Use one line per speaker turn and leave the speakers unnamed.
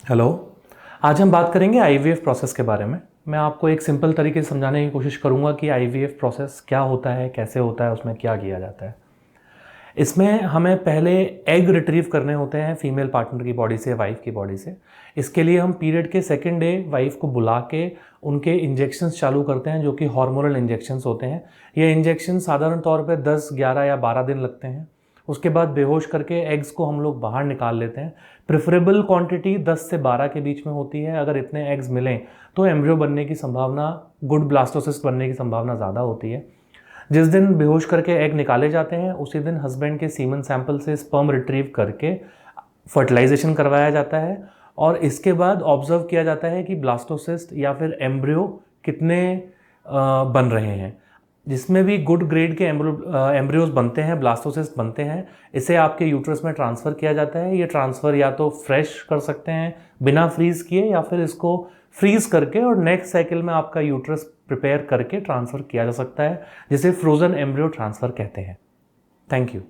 Hello. आज हम बात करेंगे आईवीएफ प्रोसेस के बारे में। मैं आपको एक सिंपल तरीके से समझाने की कोशिश करूंगा कि आईवीएफ प्रोसेस क्या होता है, कैसे होता है, उसमें क्या किया जाता है। इसमें हमें पहले एग रिट्रीव करने होते हैं फीमेल पार्टनर की बॉडी से, वाइफ की बॉडी से। इसके लिए हम पीरियड के सेकेंड डे वाइफ को बुला के उनके इंजेक्शंस चालू करते हैं, जो कि हार्मोनल इंजेक्शंस होते हैं। ये इंजेक्शन साधारण तौर पे 10, 11 या 12 दिन लगते हैं। उसके बाद बेहोश करके एग्स को हम लोग बाहर निकाल लेते हैं। प्रेफरेबल क्वांटिटी 10 से 12 के बीच में होती है। अगर इतने एग्स मिलें तो एम्ब्रियो बनने की संभावना, गुड ब्लास्टोसिस्ट बनने की संभावना ज़्यादा होती है। जिस दिन बेहोश करके एग निकाले जाते हैं उसी दिन हस्बैंड के सीमन सैंपल से स्पर्म रिट्रीव करके फर्टिलाइजेशन करवाया जाता है और इसके बाद ऑब्जर्व किया जाता है कि ब्लास्टोसिस्ट या फिर एम्ब्रियो कितने बन रहे हैं। जिसमें भी गुड ग्रेड के एम्ब्रियोज बनते हैं, ब्लास्टोसिस्ट बनते हैं, इसे आपके यूट्रस में ट्रांसफ़र किया जाता है। ये ट्रांसफ़र या तो फ्रेश कर सकते हैं बिना फ्रीज किए, या फिर इसको फ्रीज करके और नेक्स्ट साइकिल में आपका यूट्रस प्रिपेयर करके ट्रांसफ़र किया जा सकता है, जिसे फ्रोज़न एम्ब्रियो ट्रांसफ़र कहते हैं। Thank you.